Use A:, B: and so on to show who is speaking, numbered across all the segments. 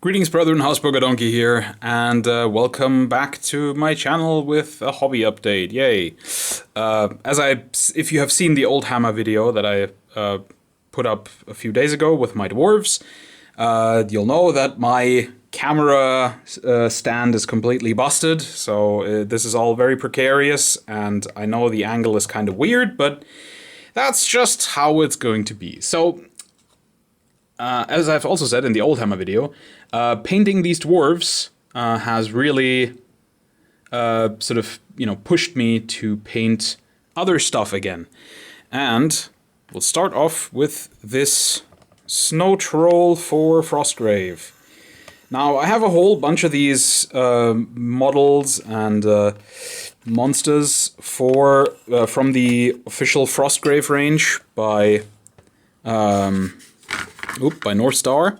A: Greetings, brethren. Housebroker Donkey here, and welcome back to my channel with a hobby update. Yay! If you have seen the oldhammer video that I put up a few days ago with my dwarves, you'll know that my camera stand is completely busted. So this is all very precarious, and I know the angle is kind of weird, but that's just how it's going to be. So, as I've also said in the oldhammer video, painting these dwarves has really pushed me to paint other stuff again. And we'll start off with this snow troll for Frostgrave. Now, I have a whole bunch of these models and monsters from the official Frostgrave range by North Star,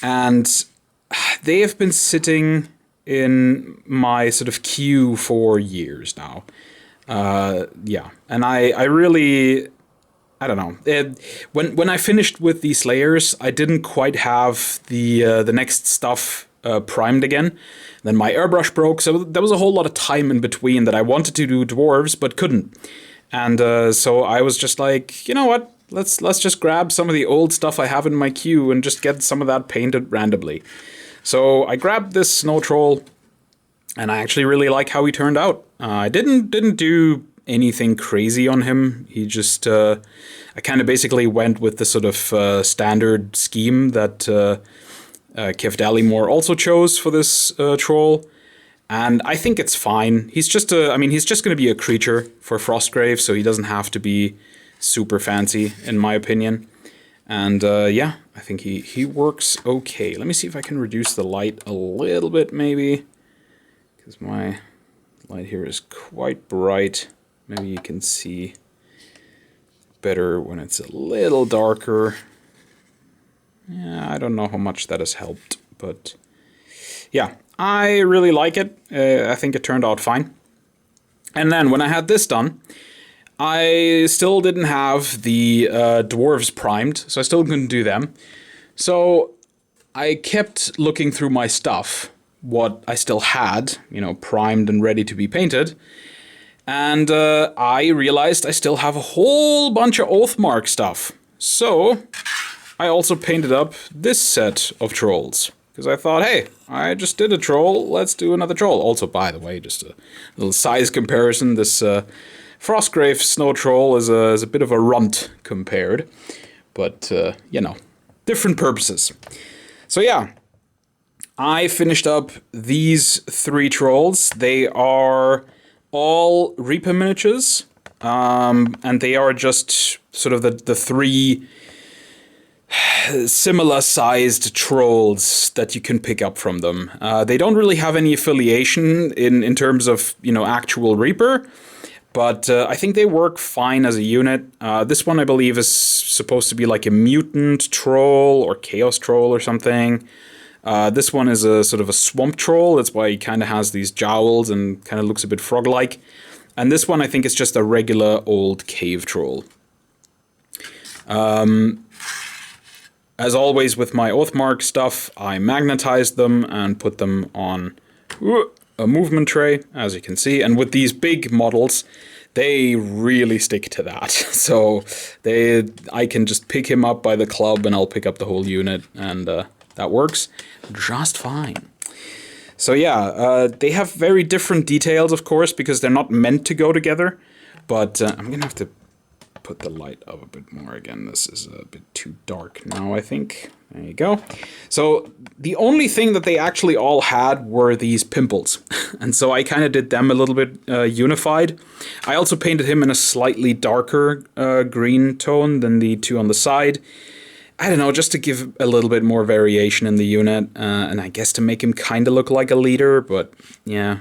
A: and they have been sitting in my sort of queue for years now. And I really, I don't know. When I finished with these layers, I didn't quite have the next stuff primed again. Then my airbrush broke, so there was a whole lot of time in between that I wanted to do dwarves but couldn't. And so I was just like, you know what? Let's just grab some of the old stuff I have in my queue and just get some of that painted randomly. So I grabbed this snow troll, and I actually really like how he turned out. I didn't do anything crazy on him. He just I kind of basically went with the sort of standard scheme that Kev Dallimore also chose for this troll. And I think it's fine. He's just going to be a creature for Frostgrave, so he doesn't have to be super fancy, in my opinion. And yeah, I think he works okay. Let me see if I can reduce the light a little bit, maybe, because my light here is quite bright. Maybe you can see better when it's a little darker. Yeah, I don't know how much that has helped, but yeah, I really like it. I think it turned out fine. And then when I had this done, I still didn't have the dwarves primed, so I still couldn't do them. So I kept looking through my stuff, what I still had, primed and ready to be painted. And I realized I still have a whole bunch of Oathmark stuff. So I also painted up this set of trolls. Because I thought, hey, I just did a troll, let's do another troll. Also, by the way, just a little size comparison, this Frostgrave snow troll is a bit of a runt compared, but different purposes. So yeah, I finished up these three trolls. They are all Reaper miniatures, and they are just sort of the three similar sized trolls that you can pick up from them. They don't really have any affiliation in terms of actual Reaper. But I think they work fine as a unit. This one, I believe, is supposed to be like a mutant troll or chaos troll or something. This one is a sort of a swamp troll. That's why he kind of has these jowls and kind of looks a bit frog-like. And this one, I think, is just a regular old cave troll. As always with my Oathmark stuff, I magnetized them and put them on a movement tray, as you can see, and with these big models, they really stick to that. So I can just pick him up by the club and I'll pick up the whole unit, and that works just fine. So yeah, they have very different details, of course, because they're not meant to go together, but I'm gonna have to put the light up a bit more again. This is a bit too dark now, I think. There you go. So the only thing that they actually all had were these pimples. And so I kind of did them a little bit unified. I also painted him in a slightly darker green tone than the two on the side. I don't know, just to give a little bit more variation in the unit. And I guess to make him kind of look like a leader, but yeah.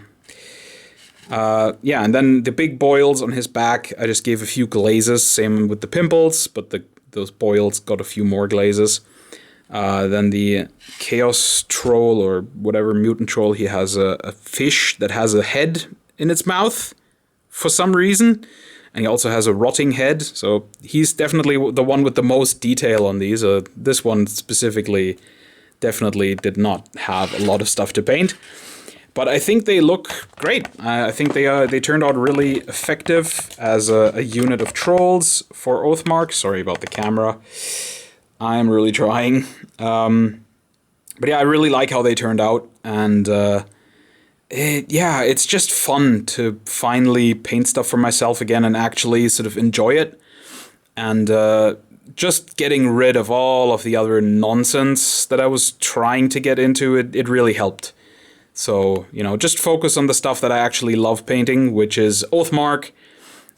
A: And then the big boils on his back, I just gave a few glazes, same with the pimples, but those boils got a few more glazes. Then the Chaos Troll, or whatever mutant troll, he has a fish that has a head in its mouth for some reason. And he also has a rotting head, so he's definitely the one with the most detail on these. This one specifically definitely did not have a lot of stuff to paint. But I think they look great. I think they turned out really effective as a unit of trolls for Oathmark. Sorry about the camera. I'm really trying. But yeah, I really like how they turned out. And it's just fun to finally paint stuff for myself again and actually sort of enjoy it. And just getting rid of all of the other nonsense that I was trying to get into, it really helped. So, you know, just focus on the stuff that I actually love painting, which is Oathmark,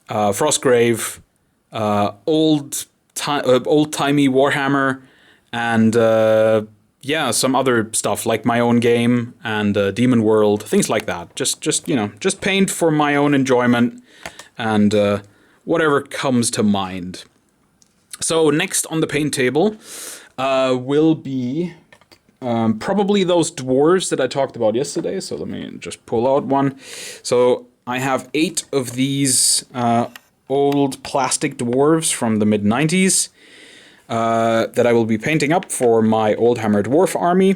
A: Frostgrave, old-timey Warhammer, and some other stuff like my own game and Demonworld, things like that. Just paint for my own enjoyment and whatever comes to mind. So next on the paint table will be probably those dwarves that I talked about yesterday. So let me just pull out one. So I have 8 of these old plastic dwarves from the mid-90s that I will be painting up for my oldhammer dwarf army.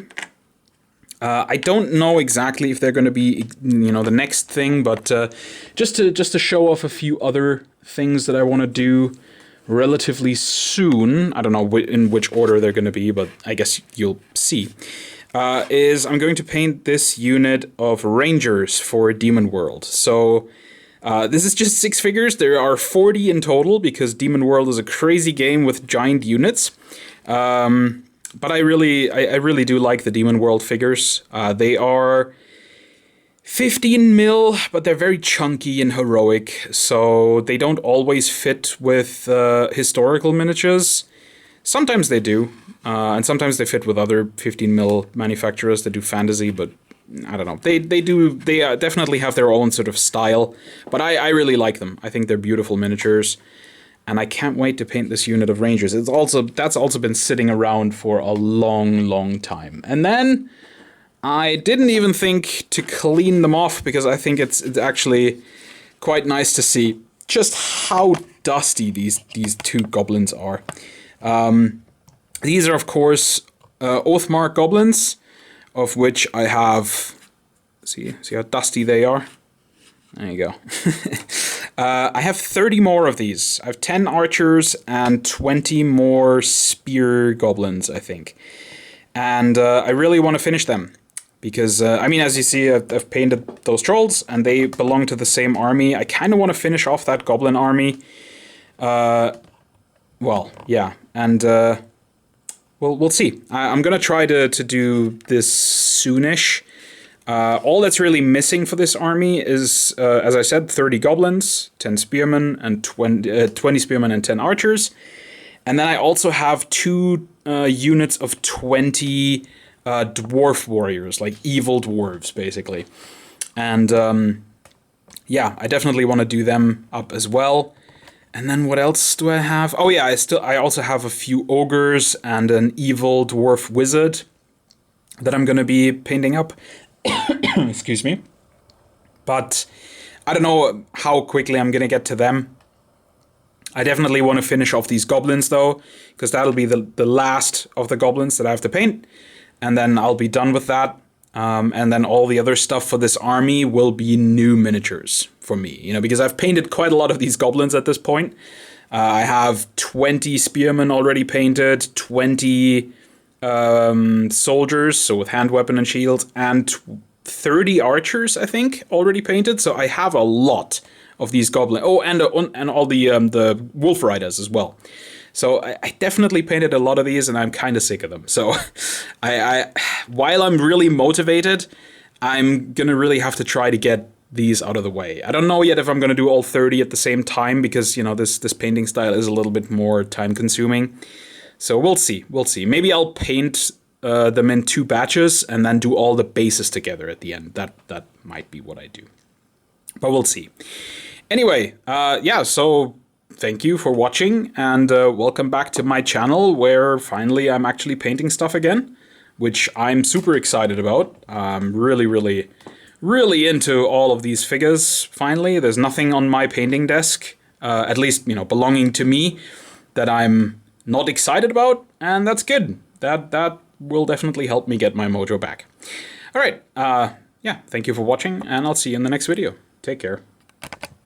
A: I don't know exactly if they're going to be, the next thing, but just to show off a few other things that I want to do relatively soon. I don't know in which order they're going to be, but I guess you'll see. I'm going to paint this unit of Rangers for Demonworld. So this is just 6 figures. There are 40 in total because Demonworld is a crazy game with giant units. But I really do like the Demonworld figures. They are 15 mil, but they're very chunky and heroic, so they don't always fit with historical miniatures. Sometimes they do, and sometimes they fit with other 15 mil manufacturers that do fantasy, but I don't know. They definitely have their own sort of style, but I really like them. I think they're beautiful miniatures, and I can't wait to paint this unit of Rangers. That's also been sitting around for a long time. And then I didn't even think to clean them off because I think it's actually quite nice to see just how dusty these 2 goblins are. These are, of course, Oathmark goblins, of which I have... See how dusty they are? There you go. I have 30 more of these. I have 10 archers and 20 more spear goblins, I think. And I really want to finish them. Because, as you see, I've painted those trolls, and they belong to the same army. I kind of want to finish off that goblin army. We'll see. I'm going to try to do this soonish. All that's really missing for this army is, as I said, 30 goblins, 10 spearmen, and 20 spearmen and 10 archers. And then I also have 2 units of 20... dwarf warriors, like evil dwarves, basically. And I definitely want to do them up as well. And then what else do I have? Oh yeah, I also have a few ogres and an evil dwarf wizard that I'm going to be painting up. Excuse me. But I don't know how quickly I'm going to get to them. I definitely want to finish off these goblins though, because that'll be the last of the goblins that I have to paint. And then I'll be done with that. And then all the other stuff for this army will be new miniatures for me. Because I've painted quite a lot of these goblins at this point. I have 20 spearmen already painted, 20 soldiers, so with hand weapon and shields, and 30 archers, I think, already painted. So I have a lot of these goblins. Oh, and all the wolf riders as well. So I definitely painted a lot of these, and I'm kind of sick of them. So while I'm really motivated, I'm going to really have to try to get these out of the way. I don't know yet if I'm going to do all 30 at the same time, because, this painting style is a little bit more time-consuming. So we'll see. Maybe I'll paint them in 2 batches and then do all the bases together at the end. That might be what I do. But we'll see. Anyway, so... thank you for watching, and welcome back to my channel, where finally I'm actually painting stuff again, which I'm super excited about. I'm really into all of these figures, finally. There's nothing on my painting desk, at least, belonging to me, that I'm not excited about, and that's good. That will definitely help me get my mojo back. All right, yeah, thank you for watching, and I'll see you in the next video. Take care.